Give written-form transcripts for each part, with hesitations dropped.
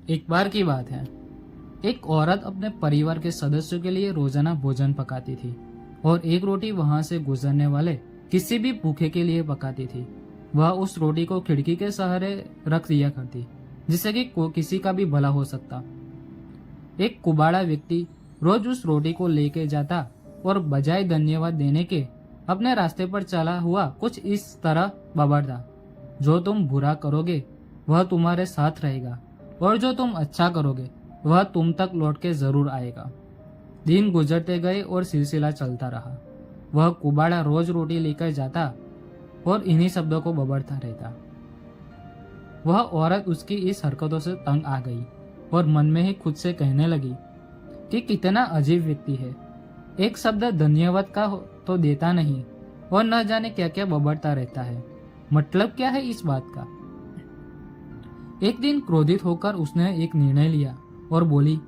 एक बार की बात है, एक औरत अपने परिवार के सदस्यों के लिए रोजाना भोजन पकाती थी और एक रोटी वहां से गुजरने वाले किसी भी भूखे के लिए पकाती थी। वह उस रोटी को खिड़की के सहारे रख दिया करती, जिससे कि किसी का भी भला हो सकता। एक कुबाड़ा व्यक्ति रोज उस रोटी को लेके जाता और बजाय धन्यवाद देने के अपने रास्ते पर चला हुआ कुछ इस तरह बबड़ता, जो तुम बुरा करोगे वह तुम्हारे साथ रहेगा और जो तुम अच्छा करोगे वह तुम तक लौट के जरूर आएगा। दिन गुजरते गए और सिलसिला चलता रहा। वह कुबाड़ा रोज रोटी लेकर जाता और इन्हीं शब्दों को बबड़ता रहता। वह औरत उसकी इस हरकतों से तंग आ गई और मन में ही खुद से कहने लगी कि कितना अजीब व्यक्ति है, एक शब्द धन्यवाद का तो देता नहीं और न जाने क्या क्या बबड़ता रहता है। मतलब क्या है इस बात का। एक दिन क्रोधित होकर उसने एक निर्णय लिया और बोली,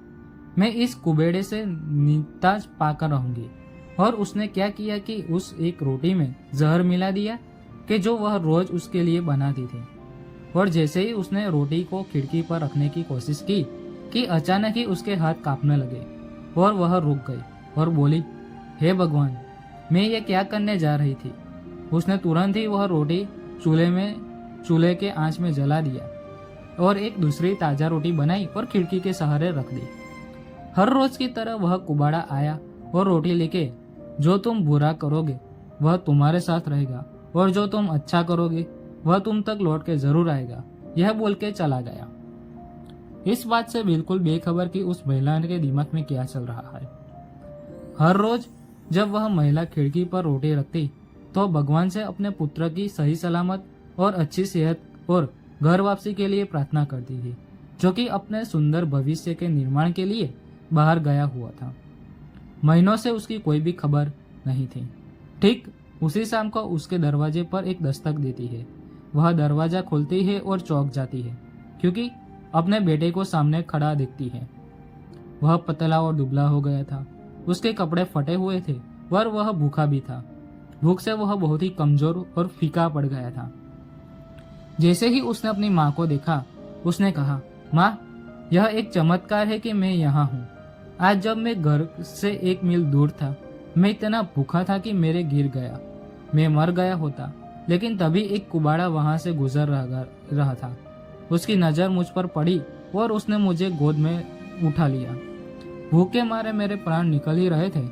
मैं इस कुबेड़े से निताज पाकर रहूंगी। और उसने क्या किया कि उस एक रोटी में जहर मिला दिया कि जो वह रोज उसके लिए बनाती थी। और जैसे ही उसने रोटी को खिड़की पर रखने की कोशिश की कि अचानक ही उसके हाथ कांपने लगे और वह रुक गई और बोली, हे भगवान, मैं ये क्या करने जा रही थी। उसने तुरंत ही वह रोटी चूल्हे के आंच में जला दिया और एक दूसरी ताजा रोटी बनाई और खिड़की के सहारे रख दी। हर रोज की तरह वह कुबाड़ा आया और रोटी लेके, जो तुम बुरा करोगे वह तुम्हारे साथ रहेगा और जो तुम अच्छा करोगे वह तुम तक लौट के जरूर आएगा, यह बोल के चला गया। इस बात से बिल्कुल बेखबर कि उस महिला के दिमाग में क्या चल रहा है। हर रोज जब वह महिला खिड़की पर रोटी रखती तो भगवान से अपने पुत्र की सही सलामत और अच्छी सेहत और घर वापसी के लिए प्रार्थना करती थी, जो कि अपने सुंदर भविष्य के निर्माण के लिए बाहर गया हुआ था। महीनों से उसकी कोई भी खबर नहीं थी। ठीक उसी शाम को उसके दरवाजे पर एक दस्तक देती है। वह दरवाजा खोलती है और चौंक जाती है, क्योंकि अपने बेटे को सामने खड़ा देखती है। वह पतला और दुबला हो गया था, उसके कपड़े फटे हुए थे और वह भूखा भी था। भूख से वह बहुत ही कमजोर और फीका पड़ गया था। जैसे ही उसने अपनी माँ को देखा, उसने कहा, माँ, यह एक चमत्कार है कि मैं यहाँ हूँ। आज जब मैं घर से 1 मील दूर था, मैं इतना भूखा था कि मेरे गिर गया। मैं मर गया होता, लेकिन तभी एक कुबाड़ा वहां से गुजर रहा था। उसकी नजर मुझ पर पड़ी और उसने मुझे गोद में उठा लिया। भूख के मारे मेरे प्राण निकल ही रहे थे।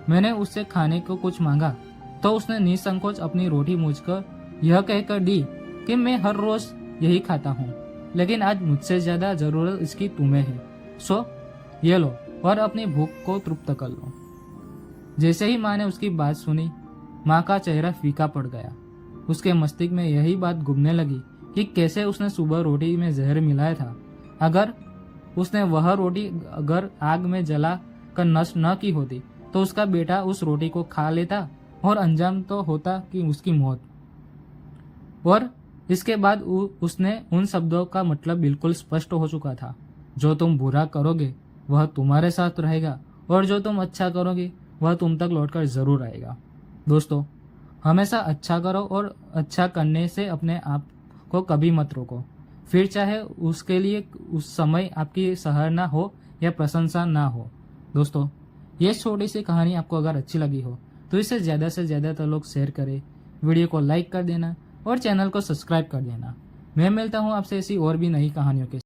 मैंने उससे खाने को कुछ मांगा तो उसने निसंकोच अपनी रोटी मुझको यह कहकर दी कि मैं हर रोज यही खाता हूँ, लेकिन आज मुझसे ज्यादा जरूरत इसकी तुम्हें है, सो ये लो और अपनी भूख को तृप्त कर लो। जैसे ही माँ ने उसकी बात सुनी, माँ का चेहरा फीका पड़ गया। उसके मस्तिष्क में यही बात घूमने लगी कि कैसे उसने सुबह रोटी में जहर मिलाया था। अगर उसने वह रोटी अगर आग में जला कर नष्ट न की होती तो उसका बेटा उस रोटी को खा लेता और अंजाम तो होता कि उसकी मौत। और इसके बाद उसने उन शब्दों का मतलब बिल्कुल स्पष्ट हो चुका था, जो तुम बुरा करोगे वह तुम्हारे साथ रहेगा और जो तुम अच्छा करोगे वह तुम तक लौटकर जरूर आएगा। दोस्तों, हमेशा अच्छा करो और अच्छा करने से अपने आप को कभी मत रोको, फिर चाहे उसके लिए उस समय आपकी सराहना हो या प्रशंसा ना हो। दोस्तों, ये छोटी सी कहानी आपको अगर अच्छी लगी हो तो इसे ज़्यादा से ज़्यादातर लोग शेयर करें, वीडियो को लाइक कर देना और चैनल को सब्सक्राइब कर देना। मैं मिलता हूँ आपसे ऐसी और भी नई कहानियों के